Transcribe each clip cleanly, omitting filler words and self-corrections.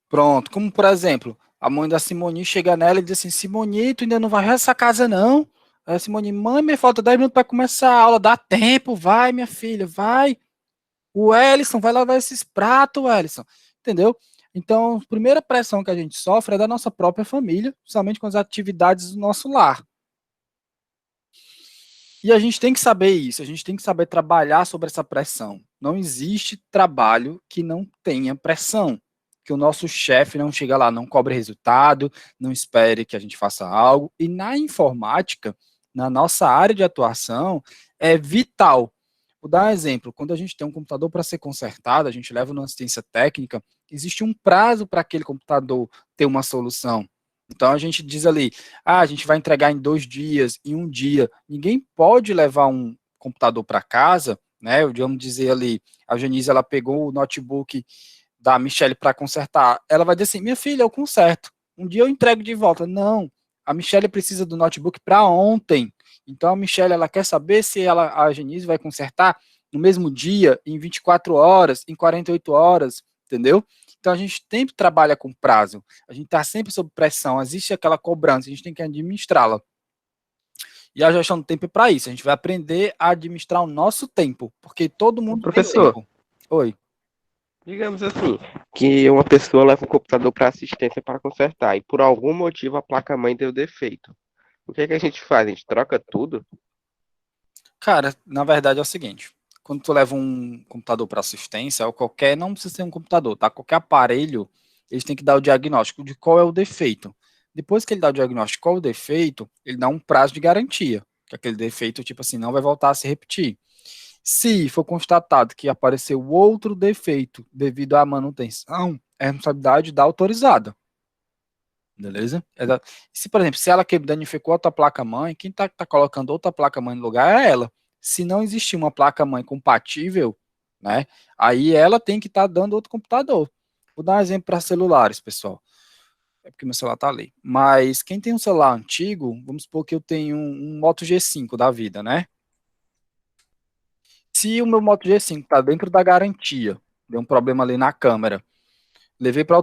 Pronto, como por exemplo, a mãe da Simone chega nela e diz assim, Simone, tu ainda não vai essa casa não? Aí a Simone, mãe, me falta 10 minutos para começar a aula, dá tempo, vai minha filha, vai. O Ellison vai lavar esses pratos, Ellison, entendeu? Então, a primeira pressão que a gente sofre é da nossa própria família, somente com as atividades do nosso lar. E a gente tem que saber isso, a gente tem que saber trabalhar sobre essa pressão. Não existe trabalho que não tenha pressão, que o nosso chefe não chega lá, não cobre resultado, não espere que a gente faça algo. E na informática, na nossa área de atuação, é vital. Vou dar um exemplo, quando a gente tem um computador para ser consertado, a gente leva uma assistência técnica, existe um prazo para aquele computador ter uma solução. Então a gente diz ali, a gente vai entregar em 2 dias, em um dia. Ninguém pode levar um computador para casa, né? Vamos dizer ali, a Janice ela pegou o notebook da Michelle para consertar. Ela vai dizer assim, minha filha, eu conserto. Um dia eu entrego de volta. Não, a Michelle precisa do notebook para ontem. Então a Michelle ela quer saber se a Janice vai consertar no mesmo dia, em 24 horas, em 48 horas, entendeu? Então a gente sempre trabalha com prazo, a gente está sempre sob pressão, existe aquela cobrança, a gente tem que administrá-la. E a gestão do tempo é para isso, a gente vai aprender a administrar o nosso tempo, porque todo Ô, mundo tem professor, tempo. Oi. digamos assim, que uma pessoa leva um computador para assistência para consertar e por algum motivo a placa-mãe deu defeito. O que é que a gente faz? A gente troca tudo? Cara, na verdade é o seguinte, quando tu leva um computador para assistência, ou qualquer, não precisa ser um computador, tá? Qualquer aparelho, eles têm que dar o diagnóstico de qual é o defeito. Depois que ele dá o diagnóstico de qual é o defeito, ele dá um prazo de garantia, que aquele defeito, tipo assim, não vai voltar a se repetir. Se for constatado que apareceu outro defeito devido à manutenção, é responsabilidade da autorizada. Beleza? Se, por exemplo, se ela que danificou a tua placa-mãe, quem tá colocando outra placa-mãe no lugar é ela. Se não existir uma placa-mãe compatível, né, aí ela tem que estar dando outro computador. Vou dar um exemplo para celulares, pessoal. É porque meu celular tá ali. Mas quem tem um celular antigo, vamos supor que eu tenho um Moto G5 da vida, né? Se o meu Moto G5 está dentro da garantia, deu um problema ali na câmera, levei para a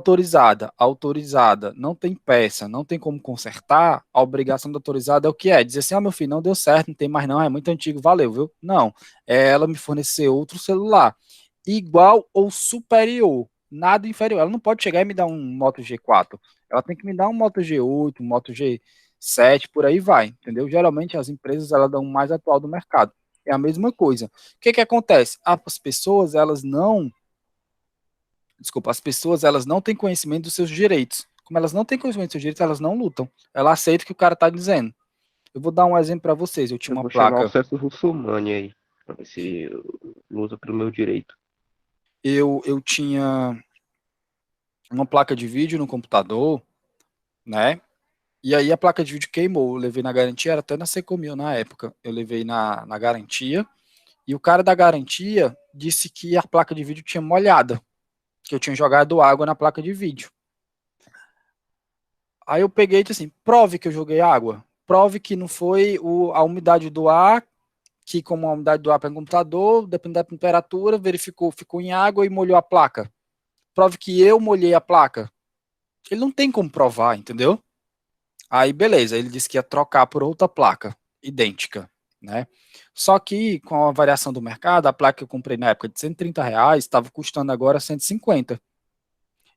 autorizada não tem peça, não tem como consertar, a obrigação da autorizada é o que é? Dizer assim, ó, meu filho, não deu certo, não tem mais não, é muito antigo, valeu, viu? Não, é ela me fornecer outro celular, igual ou superior, nada inferior. Ela não pode chegar e me dar um Moto G4, ela tem que me dar um Moto G8, um Moto G7, por aí vai, entendeu? Geralmente as empresas, elas dão o mais atual do mercado. É a mesma coisa. O que que acontece? As pessoas, elas não desculpa, as pessoas elas não têm conhecimento dos seus direitos. Como elas não têm conhecimento dos seus direitos, elas não lutam. Ela aceita o que o cara está dizendo. Eu vou dar um exemplo para vocês. Eu tinha Eu uma vou chamar o placa, Celso Russomani aí, pra ver se luta pelo meu direito. eu tinha uma placa de vídeo no computador, né? E aí a placa de vídeo queimou. Eu levei na garantia, era até na Secomil na época. Eu levei na garantia e o cara da garantia disse que a placa de vídeo tinha molhada, que eu tinha jogado água na placa de vídeo. Aí eu peguei e disse assim, prove que eu joguei água. Prove que não foi a umidade do ar, que como a umidade do ar para o computador, dependendo da temperatura, verificou, ficou em água e molhou a placa. Prove que eu molhei a placa. Ele não tem como provar, entendeu? Aí beleza, ele disse que ia trocar por outra placa, idêntica, né? Só que com a variação do mercado, a placa que eu comprei na época de R$ 130 estava custando agora 150.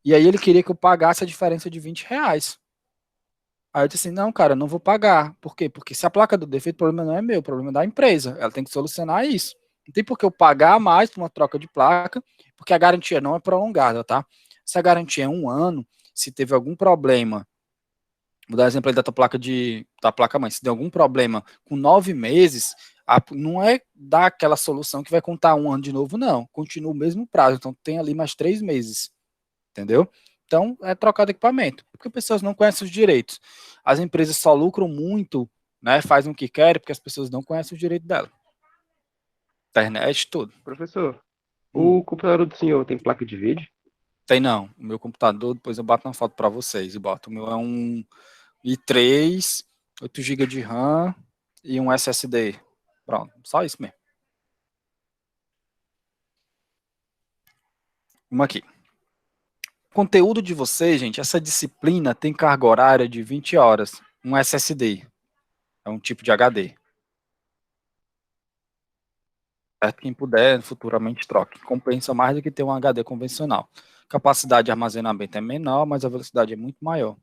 E aí ele queria que eu pagasse a diferença de R$ 20. Aí eu disse assim, não, cara, não vou pagar. Por quê? Porque se a placa do defeito, o problema não é meu, o problema é da empresa. Ela tem que solucionar isso. Não tem por que eu pagar mais por uma troca de placa, porque a garantia não é prolongada, tá? Se a garantia é 1 ano, se teve algum problema, vou dar exemplo aí da tua da placa mãe, se der algum problema com 9 meses, não é dar aquela solução que vai contar 1 ano de novo, não. Continua o mesmo prazo, então tem ali mais 3 meses, entendeu? Então, é trocar de equipamento, porque as pessoas não conhecem os direitos. As empresas só lucram muito, né, fazem o que querem, porque as pessoas não conhecem os direitos dela. Internet, tudo. Professor, Hum, o computador do senhor tem placa de vídeo? tem não. O meu computador, depois eu bato uma foto para vocês. Eu boto. O meu é um i3, 8 GB de RAM e um SSD. Pronto, só isso mesmo. Uma aqui. conteúdo de vocês, gente, essa disciplina tem carga horária de 20 horas, um SSD, é um tipo de HD. Certo? Quem puder, futuramente troque. Compensa mais do que ter um HD convencional. Capacidade de armazenamento é menor, mas a velocidade é muito maior.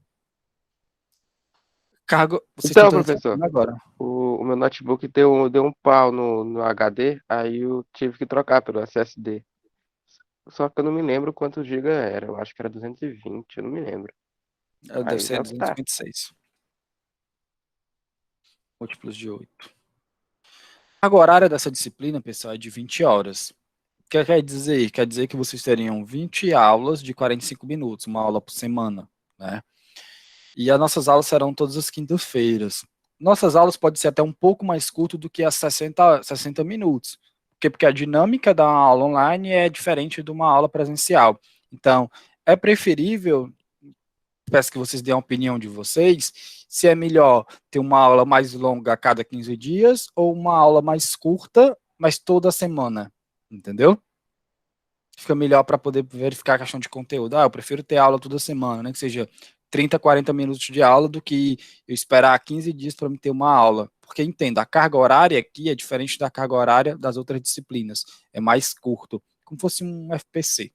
Cargo, vocês Então, estão professor, tendo agora. o meu notebook deu um pau no HD, aí eu tive que trocar pelo SSD. Só que eu não me lembro quantos GB era. Eu acho que era 220, eu não me lembro. Deve Aí ser já tá. 226. Múltiplos de 8. A carga horária dessa disciplina, pessoal, é de 20 horas. O que quer dizer? Quer dizer que vocês teriam 20 aulas de 45 minutos, uma aula por semana, né? E as nossas aulas serão todas as quintas-feiras. Nossas aulas podem ser até um pouco mais curtas do que as 60 minutos. Porque a dinâmica da aula online é diferente de uma aula presencial. Então, é preferível, peço que vocês deem a opinião de vocês, se é melhor ter uma aula mais longa a cada 15 dias ou uma aula mais curta, mas toda semana. Entendeu? Fica melhor para poder verificar a questão de conteúdo. Eu prefiro ter aula toda semana, né? Que seja 30, 40 minutos de aula do que eu esperar 15 dias para me ter uma aula. Porque entenda, a carga horária aqui é diferente da carga horária das outras disciplinas. É mais curto, como fosse um FPC.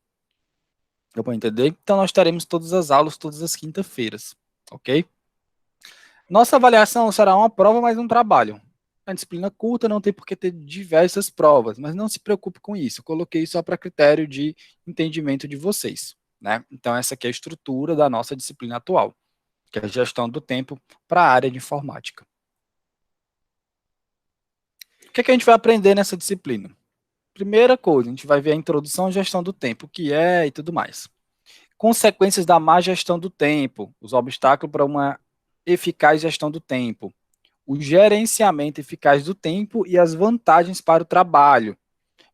Deu para entender? Então nós teremos todas as aulas todas as quintas-feiras, ok? Nossa avaliação será uma prova mais um trabalho. A disciplina curta não tem por que ter diversas provas, mas não se preocupe com isso. Eu coloquei só para critério de entendimento de vocês, né? Então essa aqui é a estrutura da nossa disciplina atual, que é a gestão do tempo para a área de informática. O que a gente vai aprender nessa disciplina? Primeira coisa, a gente vai ver a introdução à gestão do tempo, o que é e tudo mais. Consequências da má gestão do tempo, os obstáculos para uma eficaz gestão do tempo, o gerenciamento eficaz do tempo e as vantagens para o trabalho,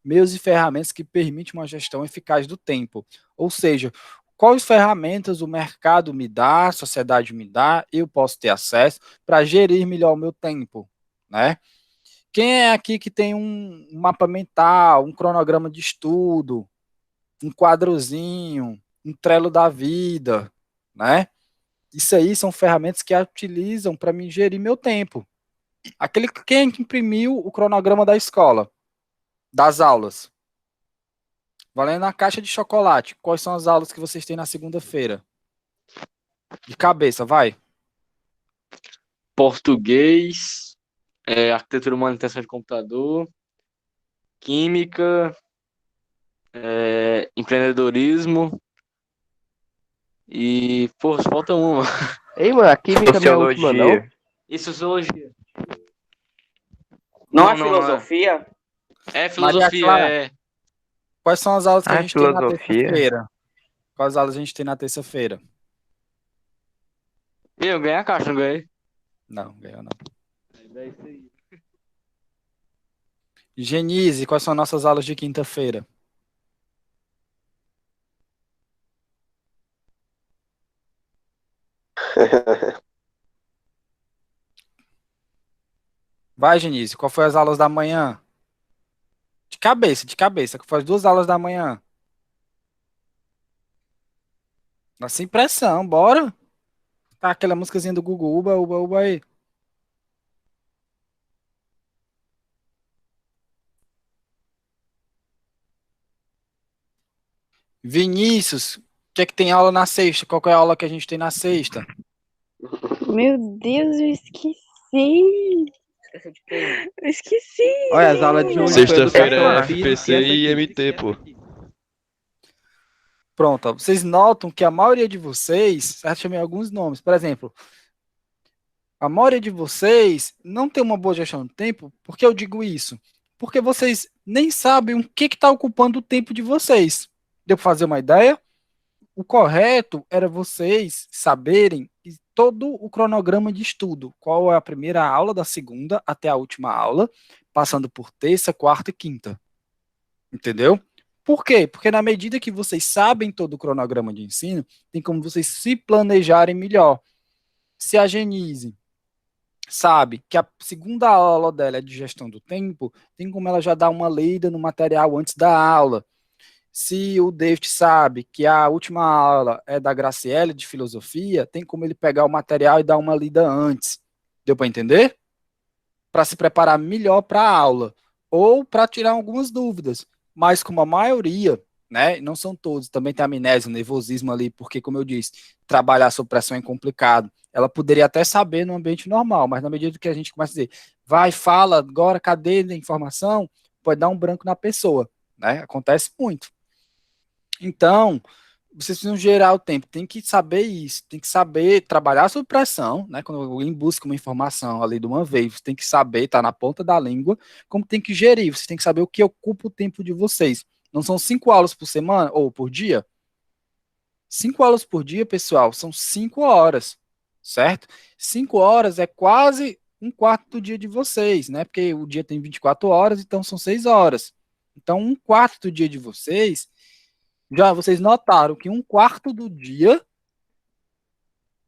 meios e ferramentas que permitem uma gestão eficaz do tempo. Ou seja, quais ferramentas o mercado me dá, a sociedade me dá, eu posso ter acesso para gerir melhor o meu tempo, né? Quem é aqui que tem um mapa mental, um cronograma de estudo, um quadrozinho, um Trello da vida, né? Isso aí são ferramentas que utilizam para me gerir meu tempo. Aquele quem imprimiu o cronograma da escola, das aulas. Valendo na caixa de chocolate. Quais são as aulas que vocês têm na segunda-feira? De cabeça, vai. Português, arquitetura humana e manutenção de computador, química, empreendedorismo e, pô, falta uma. Ei, mano, a química não é a última, não? Sociologia. E sociologia. Não, é Não é. filosofia? É Maria filosofia, Clara, quais são as aulas que a gente tem na filosofia. terça-feira? Quais aulas a gente tem na terça-feira? Eu ganhei a caixa, não ganhei? Não, ganhou não. É isso aí. Genise, quais são nossas aulas de quinta-feira? Vai, Genise, qual foi as aulas da manhã? De cabeça, que foi as 2 aulas da manhã. Sem pressão, bora. Tá aquela músicazinha do Gugu, uba, uba, uba aí. Vinícius, o que é que tem aula na sexta? Qual que é a aula que a gente tem na sexta? Meu Deus, eu esqueci. Eu esqueci. Olha, as aulas de hoje foi Sexta-feira educação é física FPC essa e aqui. MT, pô. Pronto, ó, vocês notam que a maioria de vocês, eu chamei alguns nomes, por exemplo, a maioria de vocês não tem uma boa gestão do tempo. Por que eu digo isso? Porque vocês nem sabem o que está ocupando o tempo de vocês. Deu para fazer uma ideia? O correto era vocês saberem todo o cronograma de estudo. Qual é a primeira aula da segunda até a última aula, passando por terça, quarta e quinta. Entendeu? Por quê? Porque na medida que vocês sabem todo o cronograma de ensino, tem como vocês se planejarem melhor. Se a Genise sabe que a segunda aula dela é de gestão do tempo, tem como ela já dar uma lida no material antes da aula. Se o David sabe que a última aula é da Graciele de filosofia, tem como ele pegar o material e dar uma lida antes. Deu para entender? Para se preparar melhor para a aula ou para tirar algumas dúvidas. Mas como a maioria, né, não são todos, também tem amnésia, nervosismo ali, porque como eu disse, trabalhar sob pressão é complicado. Ela poderia até saber no ambiente normal, mas na medida que a gente começa a dizer, vai, fala agora, cadê a informação? Pode dar um branco na pessoa, né? Acontece muito. Então, vocês precisam gerar o tempo, tem que saber isso, tem que saber trabalhar sob pressão, né? Quando alguém busca uma informação ali de uma vez, você tem que saber, tá na ponta da língua, como tem que gerir, você tem que saber o que ocupa o tempo de vocês. Não são 5 aulas por semana ou por dia? 5 aulas por dia, pessoal, são 5 horas, certo? 5 horas é quase um quarto do dia de vocês, né? Porque o dia tem 24 horas, então são 6 horas. Então, um quarto do dia de vocês já vocês notaram que um quarto do dia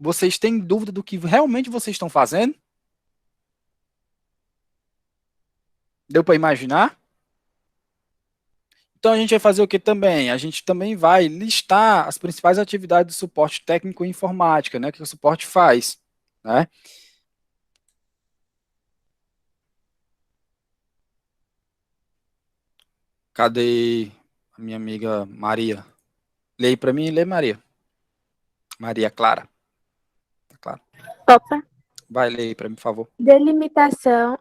vocês têm dúvida do que realmente vocês estão fazendo? Deu para imaginar? Então a gente vai fazer o que também? A gente também vai listar as principais atividades do suporte técnico e informática, né? Que o suporte faz, né? Cadê a minha amiga Maria? Lê aí para mim, lê Maria. Maria Clara. Tá claro. Opa. Vai ler aí para mim, por favor. Delimitação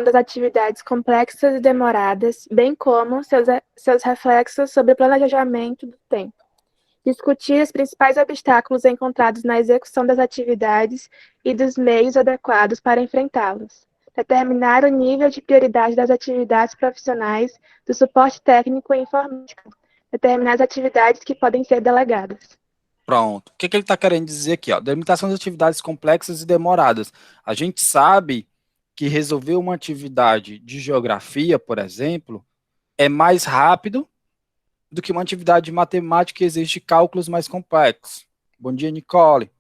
das atividades complexas e demoradas, bem como seus reflexos sobre o planejamento do tempo. Discutir os principais obstáculos encontrados na execução das atividades e dos meios adequados para enfrentá-los. Determinar o nível de prioridade das atividades profissionais do suporte técnico e informática. Determinar as atividades que podem ser delegadas. Pronto. O que ele está querendo dizer aqui? Ó? Delimitação das atividades complexas e demoradas. A gente sabe que resolver uma atividade de geografia, por exemplo, é mais rápido do que uma atividade de matemática que exige cálculos mais complexos. Bom dia, Nicole.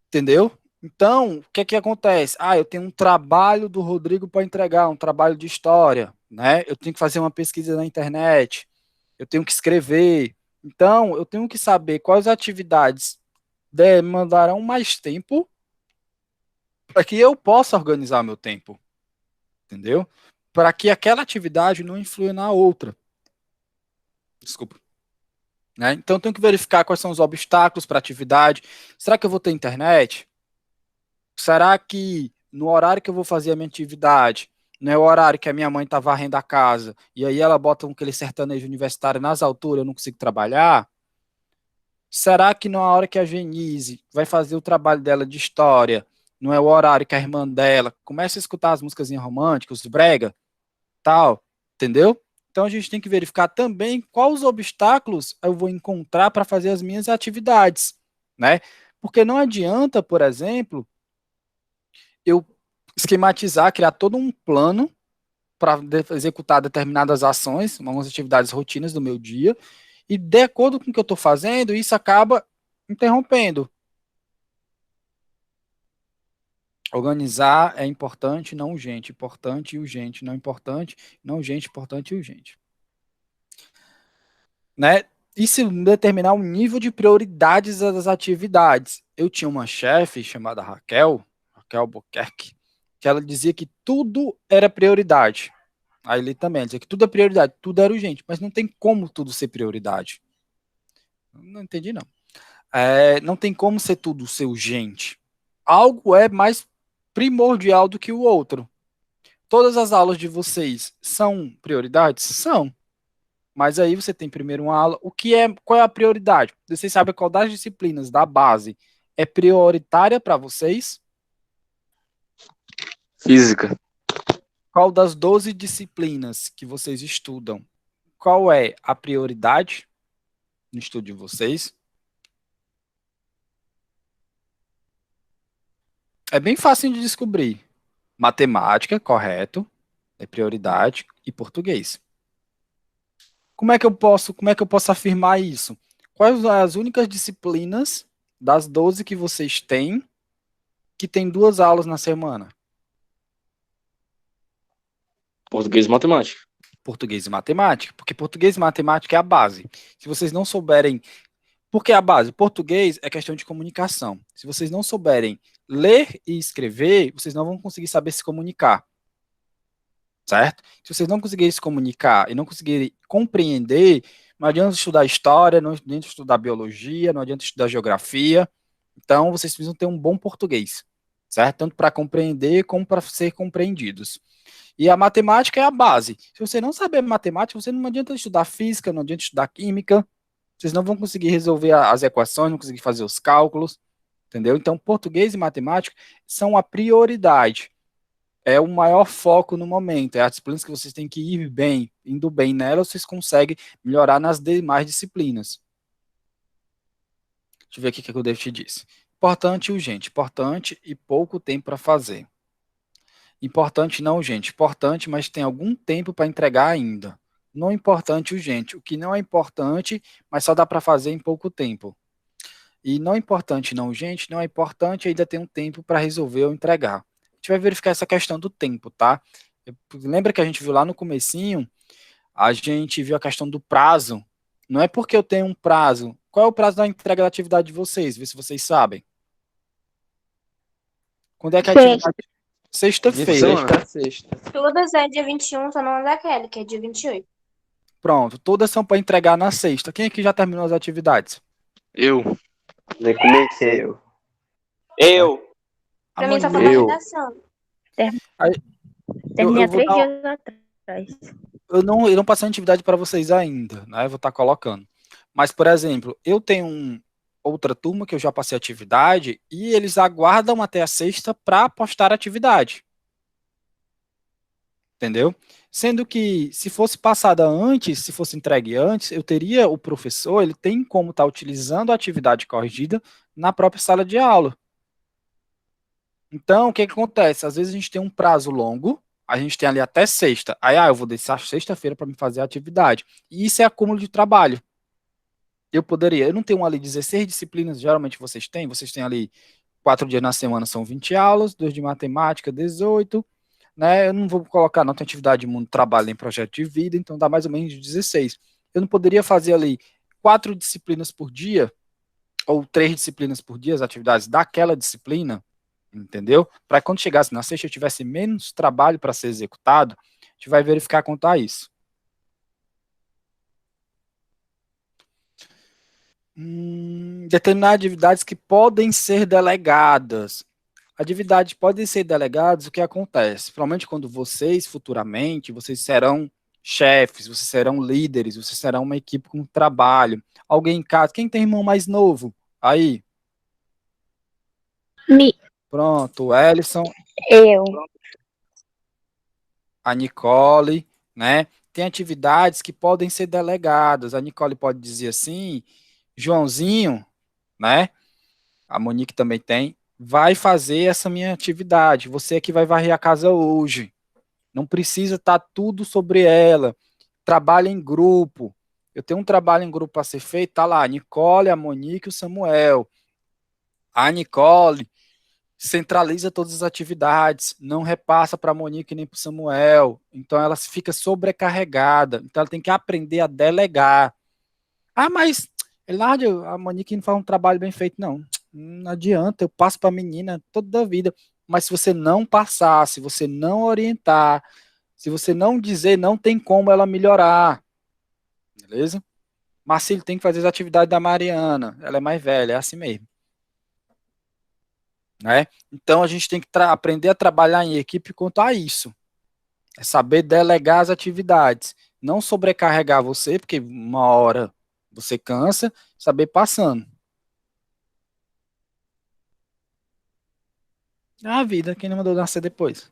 Entendeu? Então, o que acontece? Eu tenho um trabalho do Rodrigo para entregar, um trabalho de história, né? Eu tenho que fazer uma pesquisa na internet, eu tenho que escrever. Então, eu tenho que saber quais atividades demandarão mais tempo para que eu possa organizar meu tempo, entendeu? Para que aquela atividade não influa na outra. Desculpa. Né? Então, eu tenho que verificar quais são os obstáculos para a atividade. Será que eu vou ter internet? Será que no horário que eu vou fazer a minha atividade, não é o horário que a minha mãe está varrendo a casa, e aí ela bota aquele sertanejo universitário nas alturas, eu não consigo trabalhar? Será que na hora que a Genise vai fazer o trabalho dela de história, não é o horário que a irmã dela começa a escutar as músicas românticas, os brega, tal, entendeu? Então a gente tem que verificar também quais os obstáculos eu vou encontrar para fazer as minhas atividades, né? Porque não adianta, por exemplo, eu esquematizar, criar todo um plano para executar determinadas ações, algumas atividades rotinas do meu dia, e de acordo com o que eu estou fazendo, isso acaba interrompendo. Organizar é importante, não urgente. Importante e urgente, não importante, não urgente, importante e urgente. Né? Isso determinar o nível de prioridades das atividades. Eu tinha uma chefe chamada Raquel Albuquerque, que ela dizia que tudo era prioridade. Aí ele também dizia que tudo é prioridade, tudo era urgente, mas não tem como tudo ser prioridade. Não entendi, não. Não tem como ser tudo ser urgente. Algo é mais primordial do que o outro. Todas as aulas de vocês são prioridades? São. Mas aí você tem primeiro uma aula. Qual é a prioridade? Vocês sabem qual das disciplinas da base é prioritária para vocês? Física. Qual das 12 disciplinas que vocês estudam, qual é a prioridade no estudo de vocês? É bem fácil de descobrir. Matemática, correto, é prioridade, e português. Como é que eu posso afirmar isso? Quais são as únicas disciplinas das 12 que vocês têm que tem 2 aulas na semana? Português e matemática. Português e matemática, porque português e matemática é a base. Se vocês não souberem, porque é a base, português é questão de comunicação. Se vocês não souberem ler e escrever, vocês não vão conseguir saber se comunicar, certo? Se vocês não conseguirem se comunicar e não conseguirem compreender, não adianta estudar história, não adianta estudar biologia, não adianta estudar geografia. Então, vocês precisam ter um bom português, certo? Tanto para compreender como para ser compreendidos. E a matemática é a base. Se você não saber matemática, você não adianta estudar física, não adianta estudar química, vocês não vão conseguir resolver as equações, não conseguir fazer os cálculos, entendeu? Então, português e matemática são a prioridade. É o maior foco no momento. É as disciplinas que vocês têm que ir bem, indo bem nelas, vocês conseguem melhorar nas demais disciplinas. Deixa eu ver aqui o que o David disse. Importante e urgente. Importante e pouco tempo para fazer. Importante não urgente. Importante, mas tem algum tempo para entregar ainda. Não importante e urgente. O que não é importante, mas só dá para fazer em pouco tempo. E não importante não urgente, não é importante, ainda tem um tempo para resolver ou entregar. A gente vai verificar essa questão do tempo, tá? Lembra que a gente viu lá no comecinho, a gente viu a questão do prazo. Não é porque eu tenho um prazo. Qual é o prazo da entrega da atividade de vocês? Vê se vocês sabem. Quando é que a atividade... De Sexta-feira. sexta a sexta. Todas é dia 21, só não da Kelly, que é dia 28. Pronto, todas são para entregar na sexta. Quem aqui já terminou as atividades? Eu. Nem comecei. Eu. Pra mim só Amanhã. falta a redação. Terminei há eu vou 3 dar- dias atrás. eu não passei a atividade para vocês ainda, né? Eu vou estar colocando. Mas, por exemplo, eu tenho outra turma que eu já passei atividade e eles aguardam até a sexta para postar a atividade. Entendeu? Sendo que se fosse passada antes, se fosse entregue antes, eu teria o professor, ele tem como estar utilizando a atividade corrigida na própria sala de aula. Então, o que acontece? Às vezes a gente tem um prazo longo, a gente tem ali até sexta. Aí, eu vou deixar sexta-feira para me fazer a atividade. E isso é acúmulo de trabalho. Eu não tenho ali 16 disciplinas, geralmente vocês têm ali 4 dias na semana, são 20 aulas, 2 de matemática, 18, né? Eu não vou colocar, não tem atividade de mundo, trabalho nem projeto de vida, então dá mais ou menos 16. Eu não poderia fazer ali 4 disciplinas por dia, ou 3 disciplinas por dia, as atividades daquela disciplina, entendeu? Para quando chegasse na sexta eu tivesse menos trabalho para ser executado, a gente vai verificar quanto a isso. Determinar atividades que podem ser delegadas. Atividades podem ser delegadas, o que acontece? Provavelmente quando vocês, futuramente, vocês serão chefes, vocês serão líderes, vocês serão uma equipe com trabalho. Alguém em casa, quem tem irmão mais novo? Aí, Me. pronto, o Ellison, Eu. a Nicole, né? Tem atividades que podem ser delegadas. A Nicole pode dizer assim, Joãozinho, né? A Monique também tem, vai fazer essa minha atividade. Você é que vai varrer a casa hoje. Não precisa estar tudo sobre ela. Trabalho em grupo. Eu tenho um trabalho em grupo para ser feito, tá lá, a Nicole, a Monique e o Samuel. A Nicole centraliza todas as atividades, não repassa para a Monique nem para o Samuel. Então ela fica sobrecarregada. Então ela tem que aprender a delegar. Mas Eládio, a Monique não faz um trabalho bem feito, não. Não adianta, eu passo para a menina toda a vida. Mas se você não passar, se você não orientar, se você não dizer, não tem como ela melhorar. Beleza? Marcílio tem que fazer as atividades da Mariana. Ela é mais velha, é assim mesmo. Né? Então a gente tem que aprender a trabalhar em equipe quanto a isso. É saber delegar as atividades. Não sobrecarregar você, porque uma hora você cansa, saber passando. A vida, quem não mandou nascer depois.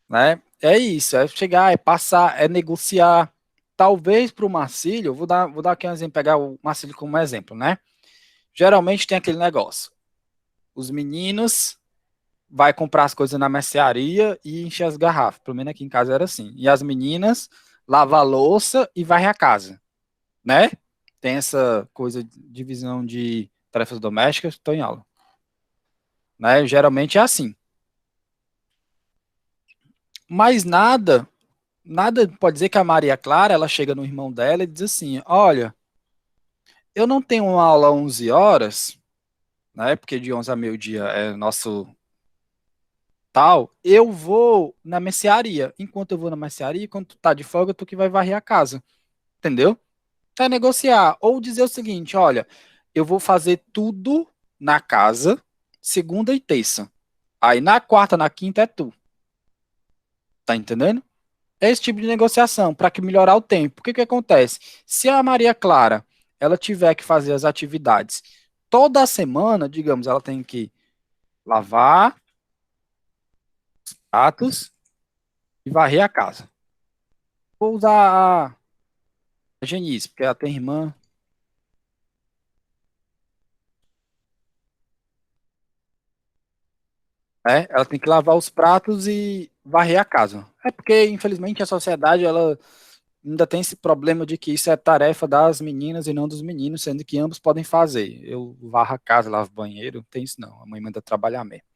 Né? É isso, é chegar, é passar, é negociar. Talvez para o Marcílio, vou dar aqui um exemplo, pegar o Marcílio como exemplo, né? Geralmente tem aquele negócio. Os meninos vai comprar as coisas na mercearia e encher as garrafas. Pelo menos aqui em casa era assim. E as meninas lavam a louça e varrem a casa. Né? Tem essa coisa de divisão de tarefas domésticas, estou em aula. Né? Geralmente é assim. Mas nada nada pode dizer que a Maria Clara, ela chega no irmão dela e diz assim, olha, eu não tenho uma aula 11 horas, né, porque de 11 a meio-dia é nosso tal, eu vou na mercearia. Enquanto eu vou na mercearia, quando tu tá de folga, tu que vai varrer a casa, entendeu? É negociar, ou dizer o seguinte, olha, eu vou fazer tudo na casa, segunda e terça. Aí na quarta, na quinta é tu. Tá entendendo? É esse tipo de negociação para que melhorar o tempo. O que que acontece? Se a Maria Clara ela tiver que fazer as atividades toda semana, digamos, ela tem que lavar pratos e varrer a casa. Vou usar a Genice, porque ela tem irmã. Né? Ela tem que lavar os pratos e varrer a casa. É porque, infelizmente, a sociedade ela ainda tem esse problema de que isso é tarefa das meninas e não dos meninos, sendo que ambos podem fazer. Eu varro a casa, lavo o banheiro, não tem isso não. A mãe manda trabalhar mesmo.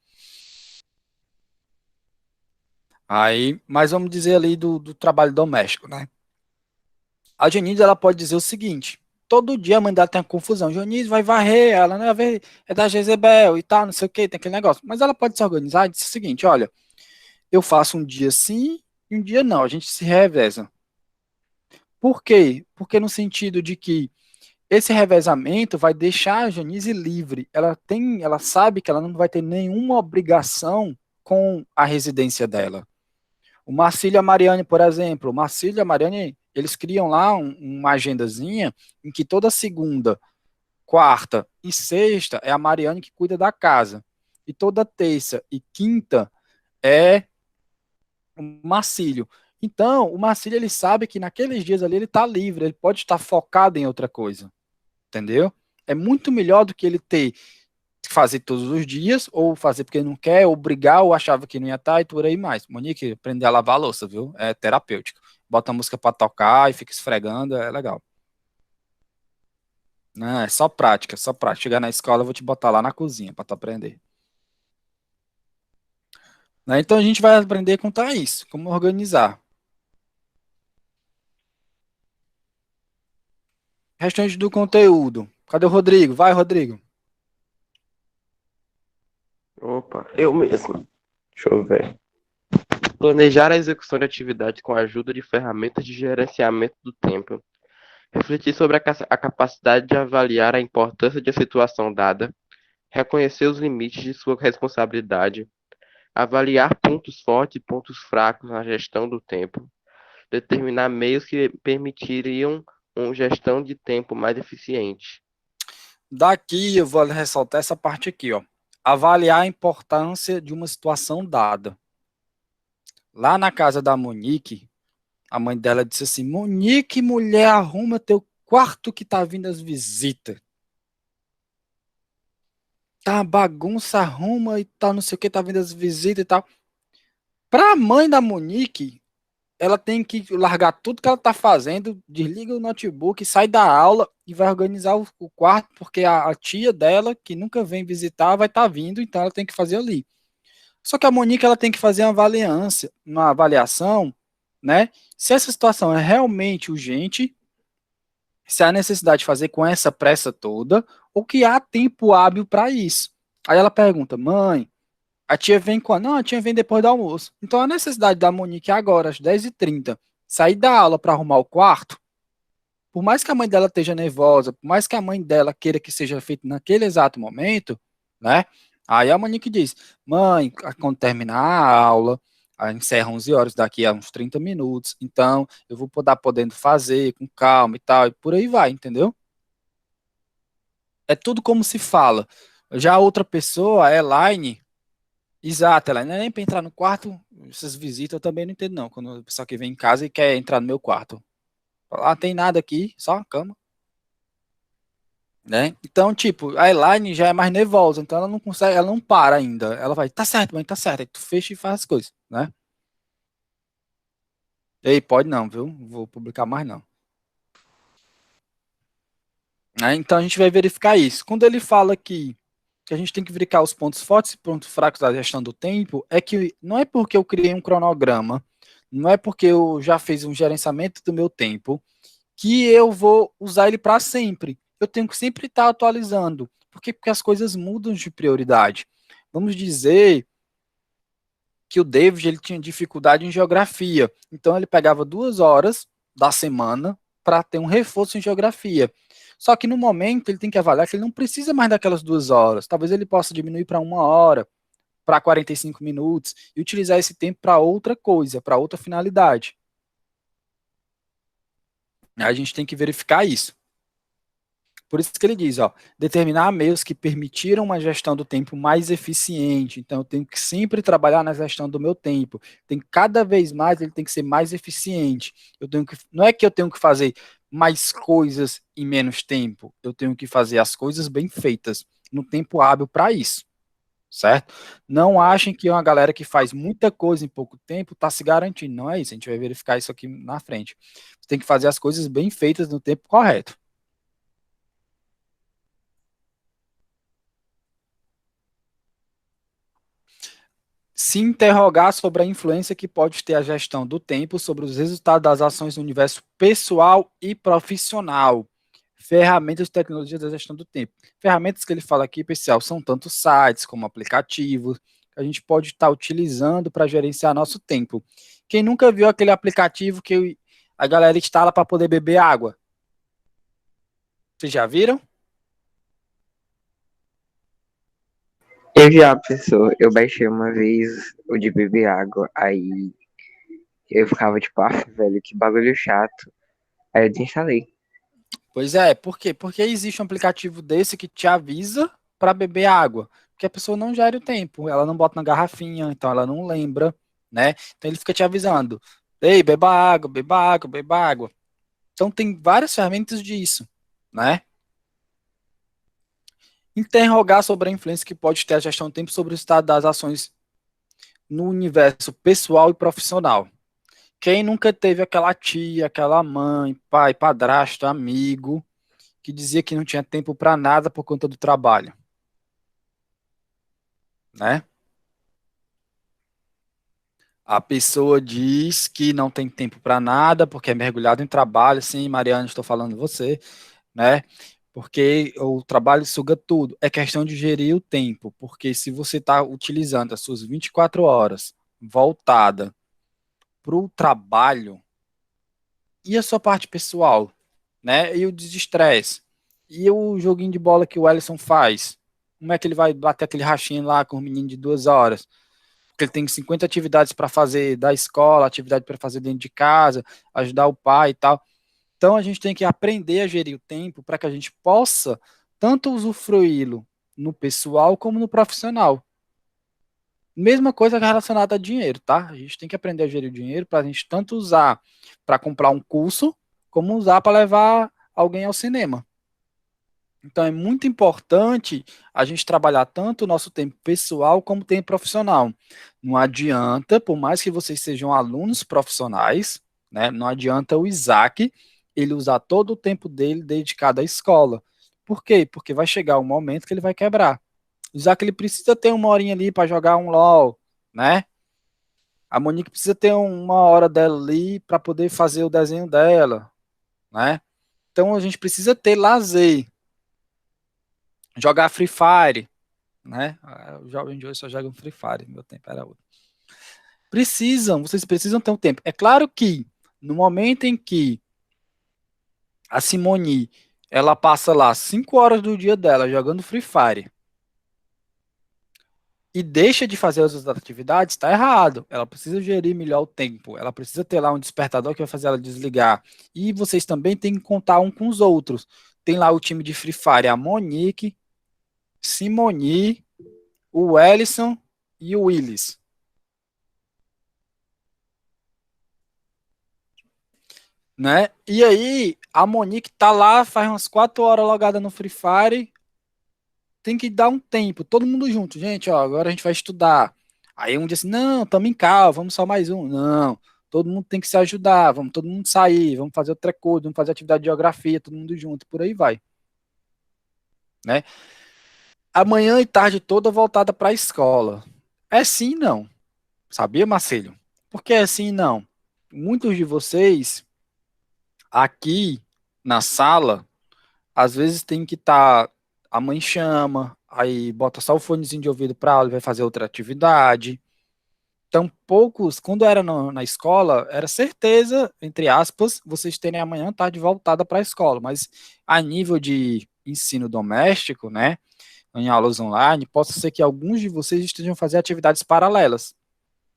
Aí, mas vamos dizer ali do trabalho doméstico, né? A Genise, ela pode dizer o seguinte: todo dia a mãe dela tem uma confusão. Genise vai varrer, ela não é da Jezebel e tal, não sei o que, tem aquele negócio. Mas ela pode se organizar e dizer o seguinte: olha, eu faço um dia sim e um dia não, a gente se reveza. Por quê? Porque no sentido de que esse revezamento vai deixar a Janice livre. Ela sabe que ela não vai ter nenhuma obrigação com a residência dela. O Marcílio e a Mariane, por exemplo, o Marcílio e a Mariane, eles criam lá uma agendazinha em que toda segunda, quarta e sexta é a Mariane que cuida da casa. E toda terça e quinta é o Marcílio. Então, o Marcílio, ele sabe que naqueles dias ali ele está livre, ele pode estar focado em outra coisa. Entendeu? É muito melhor do que ele ter que fazer todos os dias, ou fazer porque não quer, ou brigar, ou achava que não ia estar, e por aí mais. Monique, aprender a lavar a louça, viu? É terapêutico. Bota a música pra tocar e fica esfregando, é legal. Não, é só prática, só prática. Chegar na escola, eu vou te botar lá na cozinha pra tu aprender. Né? Então a gente vai aprender com isso, como organizar. Restante do conteúdo. Cadê o Rodrigo? Vai, Rodrigo. Opa, eu mesmo. Deixa eu ver. Planejar a execução de atividades com a ajuda de ferramentas de gerenciamento do tempo. Refletir sobre a capacidade de avaliar a importância de a situação dada. Reconhecer os limites de sua responsabilidade. Avaliar pontos fortes e pontos fracos na gestão do tempo. Determinar meios que permitiriam uma gestão de tempo mais eficiente. Daqui eu vou ressaltar essa parte aqui, ó. Avaliar a importância de uma situação dada. Lá na casa da Monique, a mãe dela disse assim: Monique, mulher, arruma teu quarto que tá vindo as visitas. Tá bagunça, arruma e tal, não sei o que, tá vindo as visitas e tal. Pra mãe da Monique, ela tem que largar tudo que ela tá fazendo, desliga o notebook, sai da aula e vai organizar o quarto, porque a tia dela, que nunca vem visitar, vai estar vindo, então ela tem que fazer ali. Só que a Monique, ela tem que fazer uma avaliação, né? Se essa situação é realmente urgente, se há necessidade de fazer com essa pressa toda, ou que há tempo hábil para isso. Aí ela pergunta: mãe, a tia vem quando? Não, a tia vem depois do almoço. Então a necessidade da Monique agora, às 10h30, sair da aula para arrumar o quarto, por mais que a mãe dela esteja nervosa, por mais que a mãe dela queira que seja feito naquele exato momento, né? Aí a Monique diz: mãe, quando terminar a aula, encerra 11 horas, daqui a uns 30 minutos, então eu vou estar podendo fazer com calma e tal, e por aí vai, entendeu? É tudo como se fala. Já a outra pessoa, a Elaine, exato, ela não é nem para entrar no quarto, essas visitas eu também não entendo não, quando o pessoal que vem em casa e quer entrar no meu quarto. Ah, tem nada aqui, só uma cama. Né? Então, tipo, a Elaine já é mais nervosa, então ela não consegue, ela não para ainda. Ela vai, tá certo, mãe, tá certo. Aí tu fecha e faz as coisas, né? Ei, pode não, viu? Não vou publicar mais não. Né? Então a gente vai verificar isso. Quando ele fala que a gente tem que verificar os pontos fortes e pontos fracos da gestão do tempo, é que não é porque eu criei um cronograma, Não é porque eu já fiz um gerenciamento do meu tempo que eu vou usar ele para sempre. Eu tenho que sempre estar atualizando. Por quê? Porque as coisas mudam de prioridade. Vamos dizer que o David ele tinha dificuldade em geografia. Então ele pegava 2 horas da semana para ter um reforço em geografia. Só que no momento ele tem que avaliar que ele não precisa mais daquelas 2 horas. Talvez ele possa diminuir para 1 hora, para 45 minutos e utilizar esse tempo para outra coisa, para outra finalidade. A gente tem que verificar isso. Por isso que ele diz, ó, determinar meios que permitiram uma gestão do tempo mais eficiente. Então, eu tenho que sempre trabalhar na gestão do meu tempo. Tem cada vez mais, ele tem que ser mais eficiente. Não é que eu tenho que fazer mais coisas em menos tempo. Eu tenho que fazer as coisas bem feitas no tempo hábil para isso, certo? Não achem que uma galera que faz muita coisa em pouco tempo está se garantindo. Não é isso. A gente vai verificar isso aqui na frente. Você tem que fazer as coisas bem feitas no tempo correto. Se interrogar sobre a influência que pode ter a gestão do tempo sobre os resultados das ações no universo pessoal e profissional. Ferramentas de tecnologia da gestão do tempo. Ferramentas que ele fala aqui, pessoal, são tanto sites como aplicativos que a gente pode estar utilizando para gerenciar nosso tempo. Quem nunca viu aquele aplicativo que a galera instala para poder beber água? Vocês já viram? Eu já, professor, eu baixei uma vez o de beber água, aí eu ficava tipo, velho, que bagulho chato. Aí eu desinstalei. Pois é, por quê? Porque existe um aplicativo desse que te avisa para beber água, porque a pessoa não gera o tempo, ela não bota na garrafinha, então ela não lembra, né? Então ele fica te avisando, ei, beba água, beba água, beba água. Então tem várias ferramentas disso, né? Interrogar sobre a influência que pode ter a gestão do tempo sobre o estado das ações no universo pessoal e profissional. Quem nunca teve aquela tia, aquela mãe, pai, padrasto, amigo, que dizia que não tinha tempo para nada por conta do trabalho, né? A pessoa diz que não tem tempo para nada porque é mergulhado em trabalho. Sim, Mariana, estou falando você, né? Porque o trabalho suga tudo. É questão de gerir o tempo, porque se você está utilizando as suas 24 horas voltada para o trabalho e a sua parte pessoal, né? E o desestresse, e o joguinho de bola que o Ellison faz, como é que ele vai bater aquele rachinho lá com o menino de 2 horas? Porque ele tem 50 atividades para fazer da escola, atividade para fazer dentro de casa, ajudar o pai e tal. Então a gente tem que aprender a gerir o tempo para que a gente possa tanto usufruí-lo no pessoal como no profissional. Mesma coisa relacionada a dinheiro, tá? A gente tem que aprender a gerir o dinheiro para a gente tanto usar para comprar um curso, como usar para levar alguém ao cinema. Então é muito importante a gente trabalhar tanto o nosso tempo pessoal como o tempo profissional. Não adianta, por mais que vocês sejam alunos profissionais, né, não adianta o Isaac ele usar todo o tempo dele dedicado à escola. Por quê? Porque vai chegar um momento que ele vai quebrar. O Isaac ele precisa ter uma horinha ali para jogar um LOL, né? A Monique precisa ter uma hora dela ali para poder fazer o desenho dela, né? Então a gente precisa ter lazer. Jogar Free Fire, né? Os jovens de hoje só jogam Free Fire, meu tempo era outro. Vocês precisam ter um tempo. É claro que no momento em que a Simone ela passa lá 5 horas do dia dela jogando Free Fire e deixa de fazer as outras atividades, está errado. Ela precisa gerir melhor o tempo. Ela precisa ter lá um despertador que vai fazer ela desligar. E vocês também têm que contar um com os outros. Tem lá o time de Free Fire, a Monique, Simone, o Ellison e o Willis. Né? E aí, a Monique tá lá, faz umas 4 horas logada no Free Fire. Tem que dar um tempo, todo mundo junto. Gente, ó, agora a gente vai estudar. Aí um diz assim, não, tamo em calma, vamos só mais um. Não, todo mundo tem que se ajudar, vamos todo mundo sair, vamos fazer outra coisa, vamos fazer atividade de geografia, todo mundo junto, por aí vai. Né? Amanhã e tarde toda voltada para a escola. É sim, não. Sabia, Marcelo? Por que é sim, não? muitos de vocês aqui na sala, às vezes tem que estar, a mãe chama, aí bota só o fonezinho de ouvido para aula e vai fazer outra atividade. Então, poucos, quando era na escola, era certeza, entre aspas, vocês terem amanhã tarde voltada para a escola, mas a nível de ensino doméstico, né, em aulas online, possa ser que alguns de vocês estejam fazendo atividades paralelas,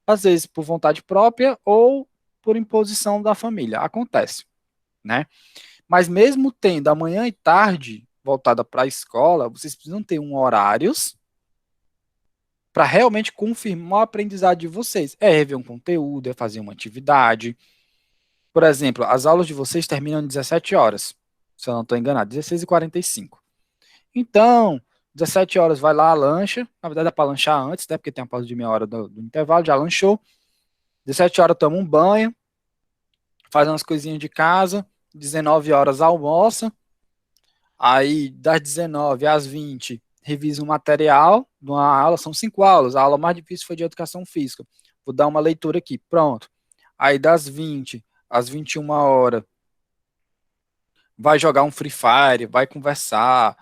às vezes por vontade própria ou por imposição da família, acontece, né? Mas mesmo tendo amanhã e tarde voltada para a escola, vocês precisam ter horários para realmente confirmar o aprendizado de vocês. É rever um conteúdo, é fazer uma atividade. Por exemplo, as aulas de vocês terminam às 17 horas, se eu não estou enganado, 16h45. Então, 17 horas vai lá, lancha. Na verdade, é para lanchar antes, né? Porque tem uma pausa de meia hora do intervalo, já lanchou. 17 horas toma um banho, faz umas coisinhas de casa. 19 horas almoça. Aí, das 19 às 20, revisa o material de uma aula. São 5 aulas. A aula mais difícil foi de educação física. Vou dar uma leitura aqui. Pronto. Aí, das 20 às 21 horas, vai jogar um Free Fire, vai conversar,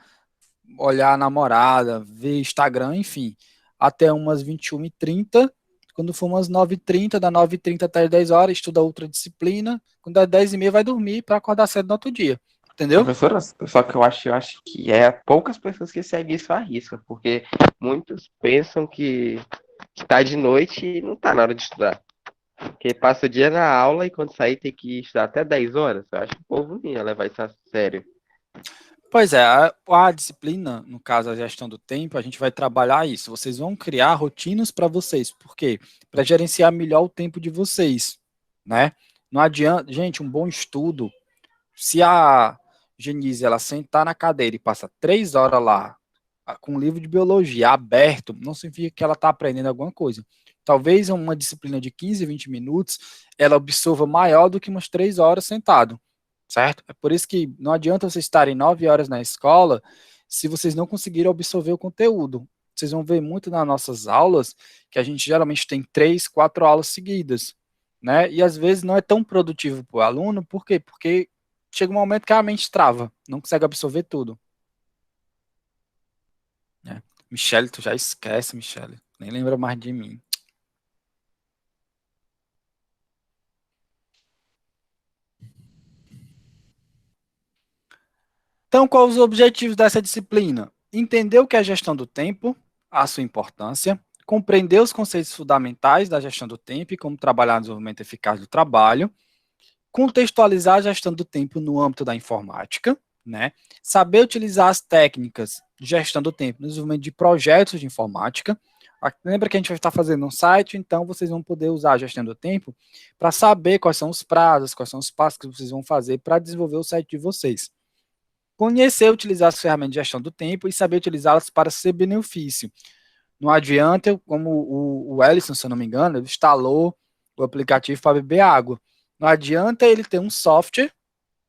olhar a namorada, ver Instagram, enfim, até umas 21h30. Quando for umas 9h30, da 9h30 até as 10 horas, estuda outra disciplina. Quando dá 10h30, vai dormir para acordar cedo no outro dia. Entendeu? Professora, só que eu acho que poucas pessoas que seguem isso à risca, porque muitos pensam que tá de noite e não tá na hora de estudar. Porque passa o dia na aula e quando sair tem que estudar até 10 horas. Eu acho que o povo não ia levar isso a sério. Pois é, a disciplina, no caso a gestão do tempo, a gente vai trabalhar isso. Vocês vão criar rotinas para vocês. Por quê? Para gerenciar melhor o tempo de vocês, né? Não adianta, gente, um bom estudo, se a Genise, ela sentar na cadeira e passa 3 horas lá com um livro de biologia aberto, não significa que ela está aprendendo alguma coisa. Talvez uma disciplina de 15, 20 minutos, ela absorva maior do que umas 3 horas sentado, certo? É por isso que não adianta vocês estarem 9 horas na escola se vocês não conseguirem absorver o conteúdo. Vocês vão ver muito nas nossas aulas que a gente geralmente tem 3, 4 aulas seguidas, né? E às vezes não é tão produtivo para o aluno, por quê? Porque chega um momento que a mente trava, não consegue absorver tudo. Michele, tu já esquece, Michele. Nem lembra mais de mim. Então, quais os objetivos dessa disciplina? Entender o que é a gestão do tempo, a sua importância, compreender os conceitos fundamentais da gestão do tempo e como trabalhar no desenvolvimento eficaz do trabalho, contextualizar a gestão do tempo no âmbito da informática, né? Saber utilizar as técnicas de gestão do tempo no desenvolvimento de projetos de informática. Lembra que a gente vai estar fazendo um site, então vocês vão poder usar a gestão do tempo para saber quais são os prazos, quais são os passos que vocês vão fazer para desenvolver o site de vocês. Conhecer e utilizar as ferramentas de gestão do tempo e saber utilizá-las para seu benefício. Não adianta, como o Ellison, se eu não me engano, ele instalou o aplicativo para beber água. Não adianta ele ter um software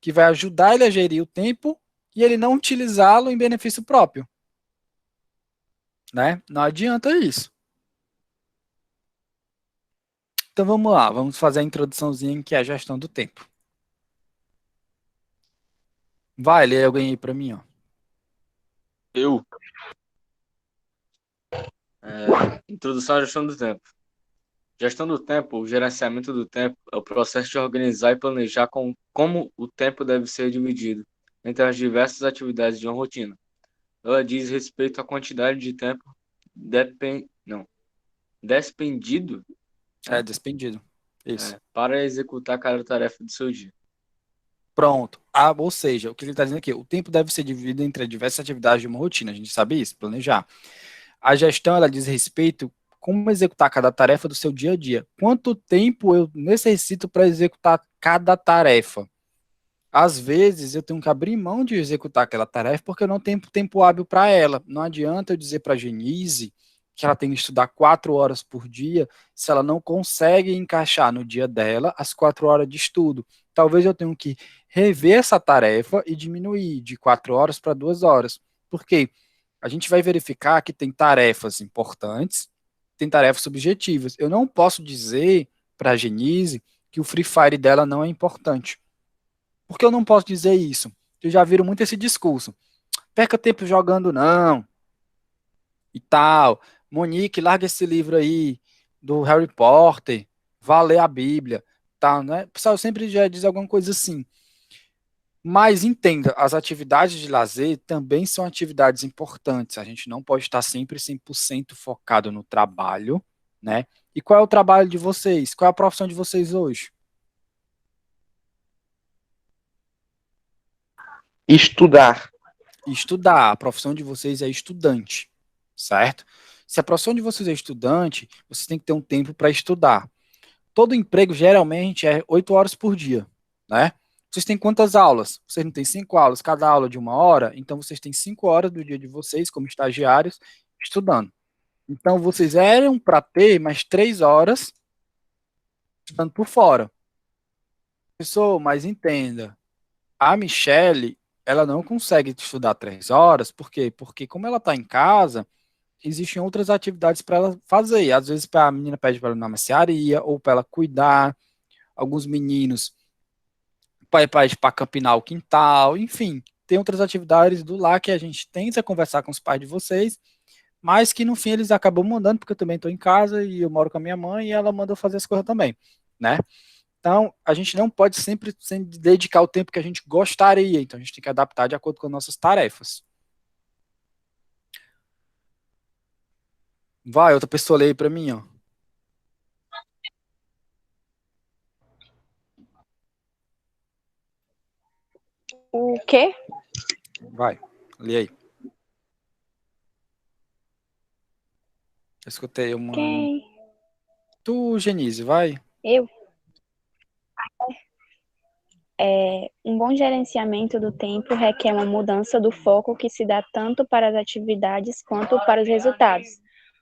que vai ajudar ele a gerir o tempo e ele não utilizá-lo em benefício próprio. Né? Não adianta isso. Então vamos lá, vamos fazer a introduçãozinha que é a gestão do tempo. Vai, lê alguém aí para mim, ó. Eu. Introdução à gestão do tempo. Gestão do tempo, o gerenciamento do tempo, é o processo de organizar e planejar como o tempo deve ser dividido entre as diversas atividades de uma rotina. Ela diz respeito à quantidade de tempo despendido Despendido. Isso. para executar cada tarefa do seu dia. Pronto. Ou seja, o que ele está dizendo aqui, o tempo deve ser dividido entre diversas atividades de uma rotina. A gente sabe isso, planejar. A gestão, ela diz respeito como executar cada tarefa do seu dia a dia. Quanto tempo eu necessito para executar cada tarefa? Às vezes, eu tenho que abrir mão de executar aquela tarefa porque eu não tenho tempo hábil para ela. Não adianta eu dizer para a Genise que ela tem que estudar 4 horas por dia se ela não consegue encaixar no dia dela as 4 horas de estudo. Talvez eu tenha que rever essa tarefa e diminuir de 4 horas para 2 horas. Por quê? A gente vai verificar que tem tarefas importantes, tem tarefas subjetivas. Eu não posso dizer para a Genise que o Free Fire dela não é importante. Por que eu não posso dizer isso? Eu já viram muito esse discurso. Perca tempo jogando, não. E tal. Monique, larga esse livro aí do Harry Potter. Vá ler a Bíblia. Tal, né? O pessoal sempre já diz alguma coisa assim. Mas entenda, as atividades de lazer também são atividades importantes. A gente não pode estar sempre 100% focado no trabalho, né? E qual é o trabalho de vocês? Qual é a profissão de vocês hoje? Estudar. Estudar. A profissão de vocês é estudante, certo? Se a profissão de vocês é estudante, vocês têm que ter um tempo para estudar. Todo emprego geralmente é 8 horas por dia, né? Vocês têm quantas aulas? Vocês não têm 5 aulas, cada aula de 1 hora, então vocês têm 5 horas do dia de vocês, como estagiários, estudando. Então vocês eram para ter mais 3 horas estudando por fora. Pessoal, mas entenda, a Michelle, ela não consegue estudar 3 horas, por quê? Porque como ela está em casa, existem outras atividades para ela fazer. Às vezes a menina pede para ela ir na mercearia, ou para ela cuidar, alguns meninos para campinar o quintal, enfim, tem outras atividades do lar que a gente tenta conversar com os pais de vocês, mas que no fim eles acabam mandando, porque eu também estou em casa e eu moro com a minha mãe e ela manda eu fazer as coisas também, né? Então, a gente não pode sempre dedicar o tempo que a gente gostaria, então a gente tem que adaptar de acordo com as nossas tarefas. Vai, outra pessoa lê aí para mim, ó. O quê? Vai, lê aí. Eu escutei uma. Quem? Tu, Genise, vai. Eu? Um bom gerenciamento do tempo requer uma mudança do foco que se dá tanto para as atividades quanto para os resultados.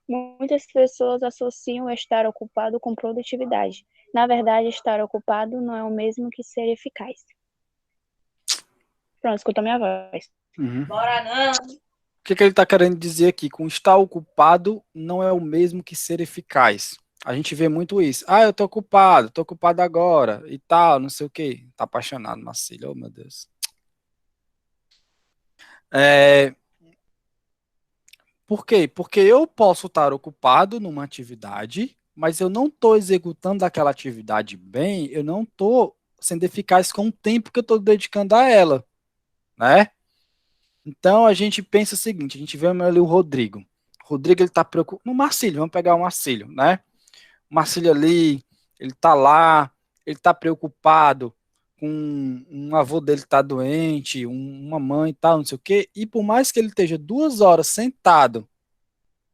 Muitas pessoas associam estar ocupado com produtividade. Na verdade, estar ocupado não é o mesmo que ser eficaz. Pronto, escuta a minha voz. Uhum. Bora não. O que ele está querendo dizer aqui? Com estar ocupado não é o mesmo que ser eficaz. A gente vê muito isso. Ah, eu tô ocupado agora e tal, não sei o quê. Tá apaixonado, Marcílio, oh meu Deus. Por quê? Porque eu posso estar ocupado numa atividade, mas eu não estou executando aquela atividade bem, eu não estou sendo eficaz com o tempo que eu estou dedicando a ela, né? Então a gente pensa o seguinte, a gente vê ali o Rodrigo. O Rodrigo ele tá preocupado. No Marcílio, vamos pegar o Marcílio, né? O Marcílio ali, ele tá lá, ele tá preocupado com um avô dele que tá doente, uma mãe e tal, não sei o quê. E por mais que ele esteja 2 horas sentado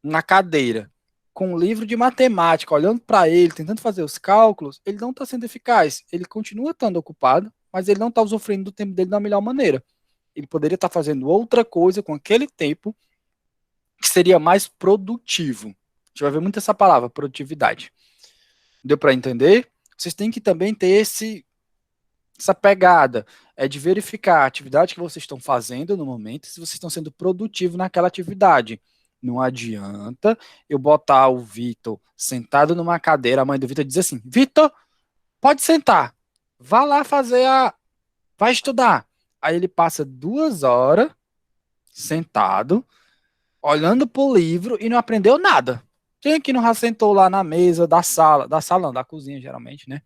na cadeira, com um livro de matemática, olhando para ele, tentando fazer os cálculos, ele não está sendo eficaz. Ele continua estando ocupado, mas ele não está usufruindo do tempo dele da melhor maneira. Ele poderia estar fazendo outra coisa com aquele tempo que seria mais produtivo. A gente vai ver muito essa palavra, produtividade. Deu para entender? Vocês têm que também ter essa pegada, de verificar a atividade que vocês estão fazendo no momento, se vocês estão sendo produtivos naquela atividade. Não adianta eu botar o Vitor sentado numa cadeira, a mãe do Vitor diz assim, Vitor, pode sentar, vá lá vai estudar. Aí ele passa 2 horas sentado, olhando pro livro e não aprendeu nada. Quem que não já sentou lá na mesa da sala não, da cozinha geralmente, né?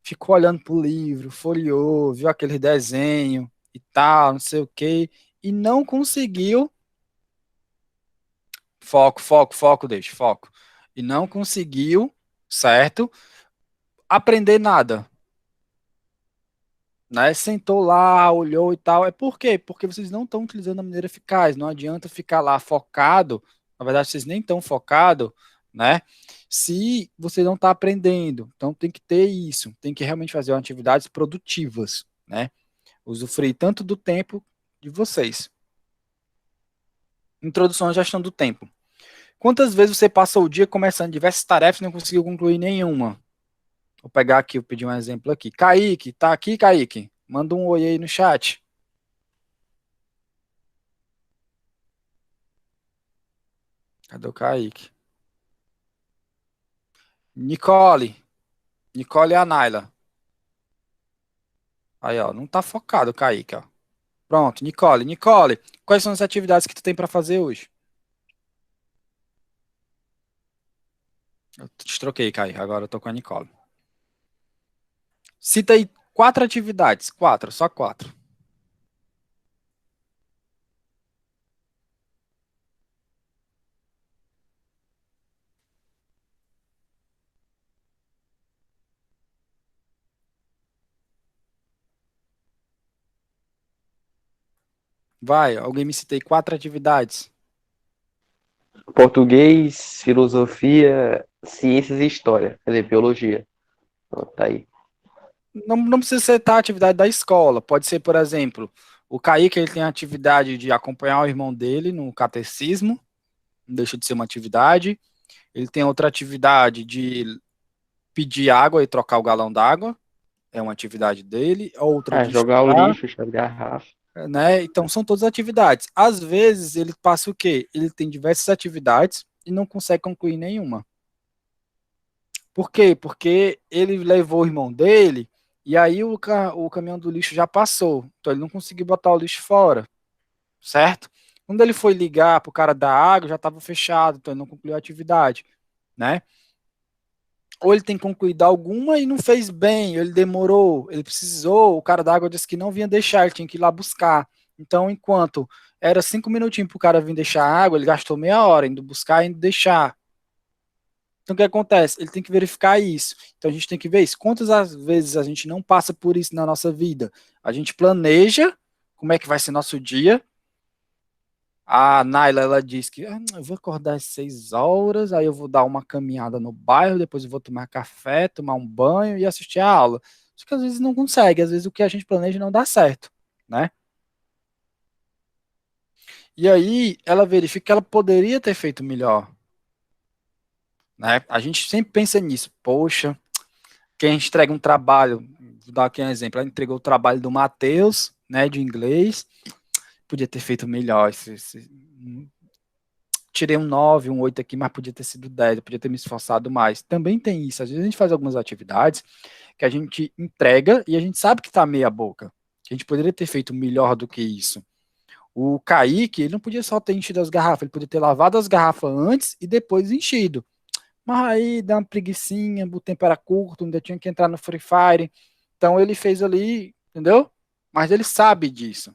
Ficou olhando pro livro, folheou, viu aquele desenho e tal, não sei o quê, e não conseguiu foco. E não conseguiu, certo? Aprender nada, né? Sentou lá, olhou e tal. É por quê? Porque vocês não estão utilizando da maneira eficaz. Não adianta ficar lá focado. Na verdade, vocês nem estão focados, né? Se você não está aprendendo. Então tem que ter isso. Tem que realmente fazer atividades produtivas, né? Usufruir tanto do tempo de vocês. Introdução à gestão do tempo. Quantas vezes você passou o dia começando diversas tarefas e não conseguiu concluir nenhuma? Vou pegar aqui, vou pedir um exemplo aqui. Kaique, tá aqui, Kaique? Manda um oi aí no chat. Cadê o Kaique? Nicole. Nicole e a Naila. Aí, ó, não tá focado, Kaique, ó. Pronto, Nicole. Nicole, quais são as atividades que tu tem pra fazer hoje? Eu te troquei, Kaique. Agora eu tô com a Nicole. Cita aí 4 atividades. 4, só 4. Vai, alguém me citei 4 atividades. Português, filosofia, ciências e história. Quer dizer, biologia. Pronto, tá aí. Não precisa ser a atividade da escola. Pode ser, por exemplo, o Kaique ele tem a atividade de acompanhar o irmão dele no catecismo. Não deixa de ser uma atividade. Ele tem outra atividade de pedir água e trocar o galão d'água. É uma atividade dele. Outra de Jogar o estudar, lixo, encher as garrafas. né? Então são todas atividades. Às vezes ele passa o quê? Ele tem diversas atividades e não consegue concluir nenhuma. Por quê? Porque ele levou o irmão dele e aí o caminhão do lixo já passou. Então ele não conseguiu botar o lixo fora, certo? Quando ele foi ligar para o cara da água, já estava fechado, então ele não concluiu a atividade, né? Ou ele tem concluído alguma e não fez bem, ele demorou, ele precisou, o cara da água disse que não vinha deixar, ele tinha que ir lá buscar. Então, enquanto era 5 minutinhos para o cara vir deixar a água, ele gastou meia hora indo buscar e indo deixar. Então, o que acontece? Ele tem que verificar isso. Então, a gente tem que ver isso. Quantas vezes a gente não passa por isso na nossa vida? A gente planeja como é que vai ser nosso dia. A Naila, ela diz que eu vou acordar às 6 horas, aí eu vou dar uma caminhada no bairro, depois eu vou tomar café, tomar um banho e assistir a aula. Só que às vezes não consegue, às vezes o que a gente planeja não dá certo, né? E aí ela verifica que ela poderia ter feito melhor, né? A gente sempre pensa nisso. Poxa, quem entrega um trabalho, vou dar aqui um exemplo, ela entregou o trabalho do Matheus, né, de inglês, podia ter feito melhor. Tirei um 9, um 8 aqui, mas podia ter sido 10, eu podia ter me esforçado mais. Também tem isso. Às vezes a gente faz algumas atividades que a gente entrega e a gente sabe que está meia boca. Que a gente poderia ter feito melhor do que isso. O Kaique, ele não podia só ter enchido as garrafas, ele podia ter lavado as garrafas antes e depois enchido. Mas aí dá uma preguicinha, o tempo era curto, ainda tinha que entrar no Free Fire. Então ele fez ali, entendeu? Mas ele sabe disso,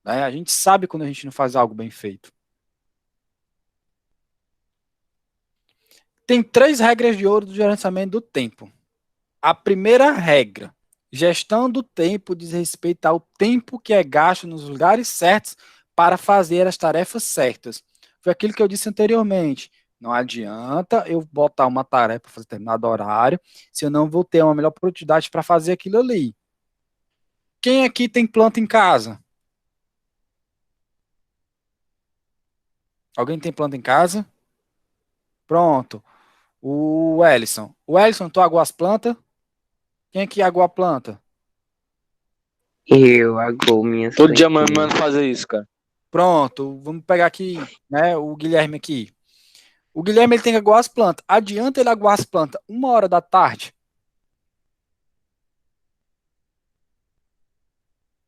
né? A gente sabe quando a gente não faz algo bem feito. Tem 3 regras de ouro do gerenciamento do tempo. A primeira regra: gestão do tempo diz respeito ao tempo que é gasto nos lugares certos para fazer as tarefas certas. Foi aquilo que eu disse anteriormente. Não adianta eu botar uma tarefa para fazer determinado horário se eu não vou ter uma melhor produtividade para fazer aquilo ali. Quem aqui tem planta em casa? Alguém tem planta em casa? Pronto. O Ellison. O Ellison, tu aguou as plantas? Quem aqui aguou a planta? Eu agoo minhas Todo dia plantinhas. mano fazer isso, cara. Pronto, vamos pegar aqui, né, o Guilherme aqui. O Guilherme ele tem que aguar as plantas. Adianta ele aguar as plantas 1 hora da tarde?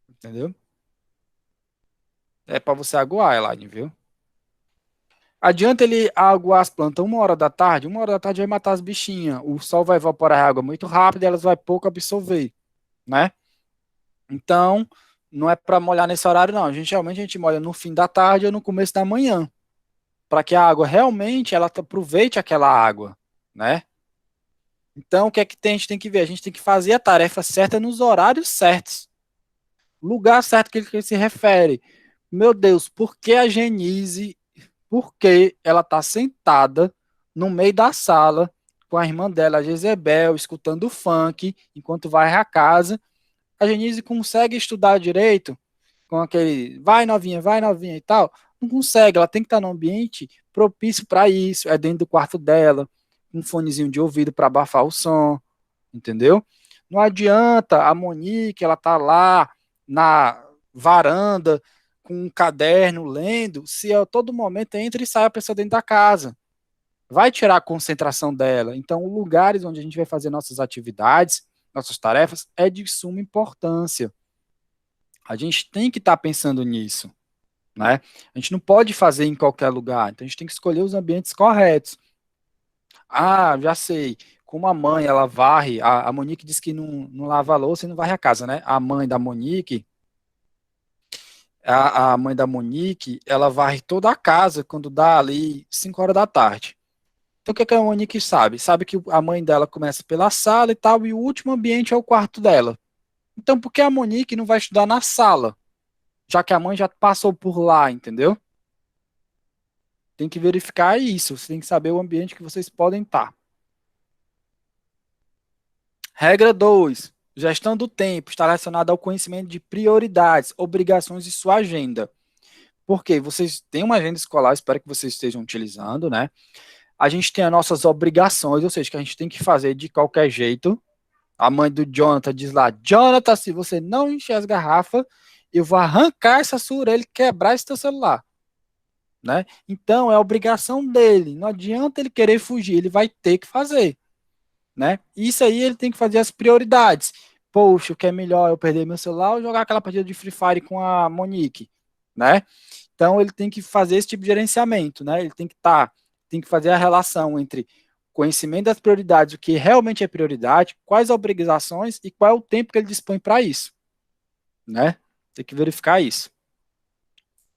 Entendeu? É para você aguar, Elaine, viu? Adianta ele aguar as plantas 1 hora da tarde? 1 hora da tarde vai matar as bichinhas. O sol vai evaporar a água muito rápido e elas vão pouco absorver, né? Então, não é para molhar nesse horário, não. Geralmente a gente molha no fim da tarde ou no começo da manhã, para que a água realmente ela aproveite aquela água, né? Então, o que é que a gente tem que ver? A gente tem que fazer a tarefa certa nos horários certos. Lugar certo que ele se refere. Meu Deus, por que a Genise, por que ela está sentada no meio da sala com a irmã dela, a Jezebel, escutando funk enquanto vai à casa? A Genise consegue estudar direito com aquele vai novinha e tal? Não consegue, ela tem que estar num ambiente propício para isso, é dentro do quarto dela, um fonezinho de ouvido para abafar o som, entendeu? Não adianta a Monique, ela tá lá na varanda com um caderno lendo, se a todo momento entra e sai a pessoa dentro da casa. vai tirar a concentração dela. Então, lugares onde a gente vai fazer nossas atividades, nossas tarefas, é de suma importância. A gente tem que estar pensando nisso, né? A gente não pode fazer em qualquer lugar, então a gente tem que escolher os ambientes corretos. Ah, já sei. Como a mãe, ela varre, a Monique disse que não lava a louça e não varre a casa, né? A mãe da Monique, a mãe da Monique, ela varre toda a casa quando dá ali 5 horas da tarde. Então, o que que a Monique sabe? Sabe que a mãe dela começa pela sala e tal, e o último ambiente é o quarto dela. Então, por que a Monique não vai estudar na sala? Já que a mãe já passou por lá, entendeu? Tem que verificar isso. Você tem que saber o ambiente que vocês podem estar. Regra 2. Gestão do tempo está relacionada ao conhecimento de prioridades, obrigações e sua agenda. Porque vocês têm uma agenda escolar, espero que vocês estejam utilizando, né? A gente tem as nossas obrigações, ou seja, que a gente tem que fazer de qualquer jeito. A mãe do Jonathan diz lá: Jonathan, se você não encher as garrafas, eu vou arrancar essa sua orelha e quebrar esse teu celular. Né? Então, é obrigação dele. Não adianta ele querer fugir, ele vai ter que fazer. Né? Isso aí ele tem que fazer as prioridades. Poxa, o que é melhor eu perder meu celular ou jogar aquela partida de Free Fire com a Monique, né? Então ele tem que fazer esse tipo de gerenciamento, né? Ele tem que fazer a relação entre conhecimento das prioridades, o que realmente é prioridade, quais obrigações e qual é o tempo que ele dispõe para isso, né? Tem que verificar isso.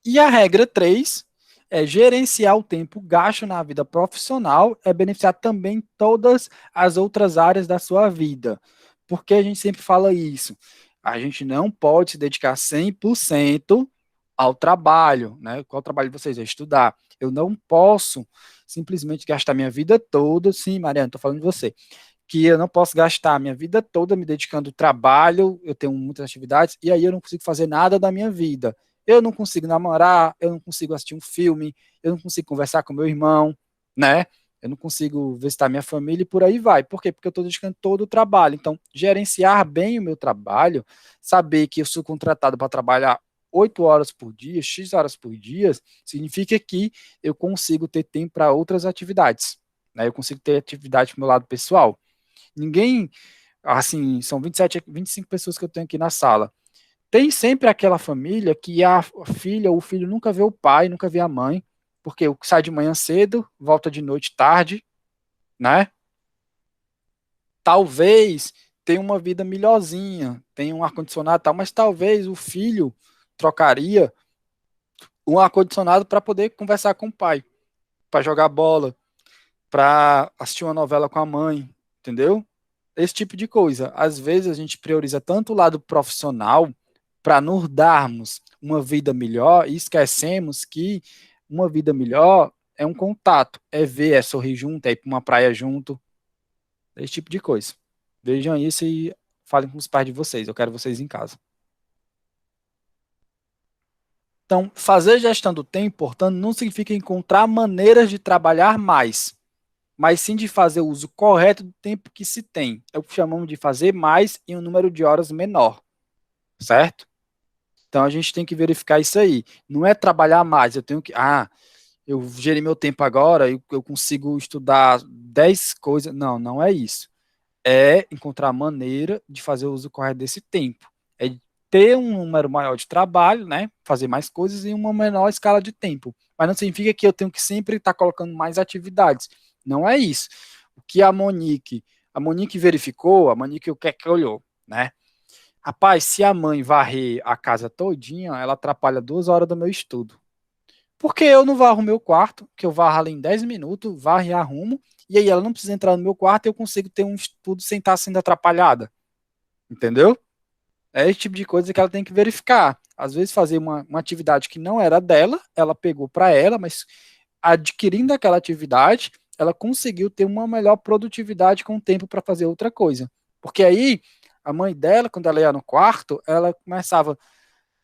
E a regra 3 é gerenciar o tempo gasto na vida profissional, é beneficiar também todas as outras áreas da sua vida. Porque a gente sempre fala isso. A gente não pode se dedicar 100% ao trabalho, né? Qual o trabalho de vocês? É estudar. Eu não posso simplesmente gastar minha vida toda, sim, Mariana, estou falando de você, que eu não posso gastar minha vida toda me dedicando ao trabalho, eu tenho muitas atividades, e aí eu não consigo fazer nada da minha vida. Eu não consigo namorar, eu não consigo assistir um filme, eu não consigo conversar com meu irmão, né? Eu não consigo visitar minha família e por aí vai. Por quê? Porque eu estou dedicando todo o trabalho. Então, gerenciar bem o meu trabalho, saber que eu sou contratado para trabalhar 8 horas por dia, X horas por dia, significa que eu consigo ter tempo para outras atividades. Né? Eu consigo ter atividade para o meu lado pessoal. Ninguém, assim, são 27, 25 pessoas que eu tenho aqui na sala. Tem sempre aquela família que a filha ou o filho nunca vê o pai, nunca vê a mãe, porque sai de manhã cedo, volta de noite tarde, né? Talvez tenha uma vida melhorzinha, tenha um ar-condicionado e tal, mas talvez o filho trocaria um ar-condicionado para poder conversar com o pai, para jogar bola, para assistir uma novela com a mãe, entendeu? Esse tipo de coisa. Às vezes a gente prioriza tanto o lado profissional para nos darmos uma vida melhor e esquecemos que uma vida melhor é um contato, é ver, é sorrir junto, é ir para uma praia junto, esse tipo de coisa. Vejam isso e falem com os pais de vocês, eu quero vocês em casa. Então, fazer gestão do tempo, portanto, não significa encontrar maneiras de trabalhar mais, mas sim de fazer o uso correto do tempo que se tem. É o que chamamos de fazer mais em um número de horas menor, certo? Então a gente tem que verificar isso aí. Não é trabalhar mais, eu tenho que. Eu gerei meu tempo agora, eu consigo estudar 10 coisas. Não, não é isso. É encontrar maneira de fazer o uso correto desse tempo. É ter um número maior de trabalho, né? Fazer mais coisas em uma menor escala de tempo. Mas não significa que eu tenho que sempre estar colocando mais atividades. Não é isso. O que a Monique verificou, a Monique o que é que olhou, né? Rapaz, se a mãe varrer a casa todinha, ela atrapalha 2 horas do meu estudo. Porque eu não varro o meu quarto, que eu varro ali em 10 minutos, varro e arrumo, e aí ela não precisa entrar no meu quarto e eu consigo ter um estudo sem estar sendo atrapalhada. Entendeu? É esse tipo de coisa que ela tem que verificar. Às vezes fazer uma atividade que não era dela, ela pegou para ela, mas adquirindo aquela atividade, ela conseguiu ter uma melhor produtividade com o tempo para fazer outra coisa. Porque aí a mãe dela, quando ela ia no quarto, ela começava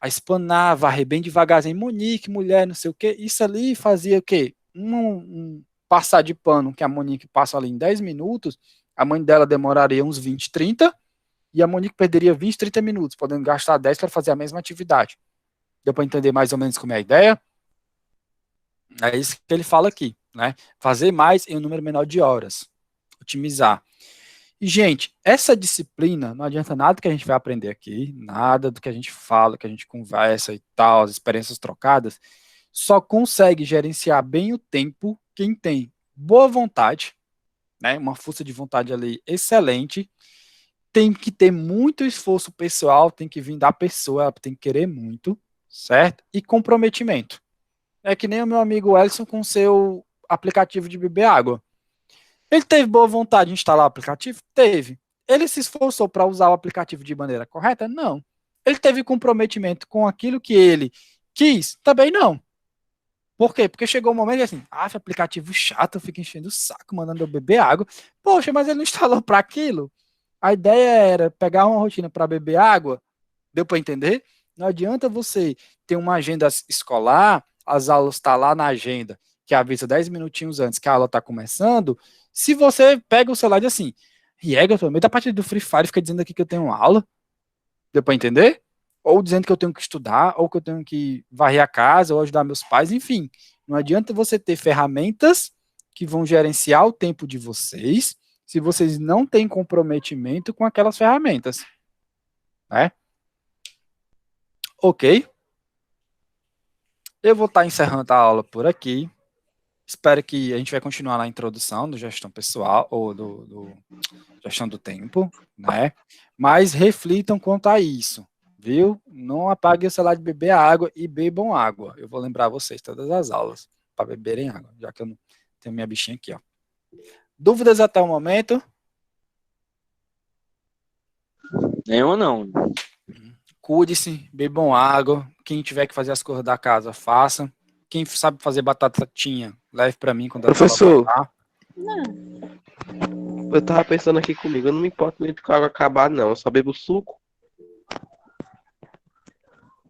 a espanar, varrer bem devagarzinho, Monique, mulher, não sei o quê. Isso ali fazia o quê? Um passar de pano que a Monique passa ali em 10 minutos, a mãe dela demoraria uns 20, 30, e a Monique perderia 20, 30 minutos, podendo gastar 10 para fazer a mesma atividade. Deu para entender mais ou menos como é a ideia? É isso que ele fala aqui. né? Fazer mais em um número menor de horas. Otimizar. E, gente, essa disciplina, não adianta nada que a gente vai aprender aqui, nada do que a gente fala, que a gente conversa e tal, as experiências trocadas, só consegue gerenciar bem o tempo quem tem boa vontade, né? Uma força de vontade ali excelente, tem que ter muito esforço pessoal, tem que vir da pessoa, ela tem que querer muito, certo? E comprometimento. É que nem o meu amigo Ellison com seu aplicativo de beber água. Ele teve boa vontade de instalar o aplicativo? Teve. Ele se esforçou para usar o aplicativo de maneira correta? Não. Ele teve comprometimento com aquilo que ele quis? Também não. Por quê? Porque chegou um momento que assim, aplicativo chato, eu fico enchendo o saco, mandando eu beber água. Poxa, mas ele não instalou para aquilo? A ideia era pegar uma rotina para beber água, deu para entender? Não adianta você ter uma agenda escolar, as aulas estão lá na agenda, que avisa 10 minutinhos antes que a aula está começando, se você pega o celular e diz assim, Riega, eu tô no meio da partida do Free Fire, fica dizendo aqui que eu tenho uma aula, deu para entender? Ou dizendo que eu tenho que estudar, ou que eu tenho que varrer a casa, ou ajudar meus pais, enfim. Não adianta você ter ferramentas que vão gerenciar o tempo de vocês, se vocês não têm comprometimento com aquelas ferramentas. Né? Ok? Eu vou estar encerrando a aula por aqui. Espero que a gente vai continuar na introdução do gestão pessoal, ou do gestão do tempo, né? Mas reflitam quanto a isso, viu? Não apaguem o celular de beber água e bebam água. Eu vou lembrar vocês todas as aulas para beberem água, já que eu não tenho minha bichinha aqui, ó. Dúvidas até o momento? Nenhuma não. Cuide-se, bebam água. Quem tiver que fazer as coisas da casa, faça. Quem sabe fazer batatinha, leve para mim quando a Professor, Não. eu tava pensando aqui comigo, eu não me importo muito com a água acabar, não. Eu só bebo suco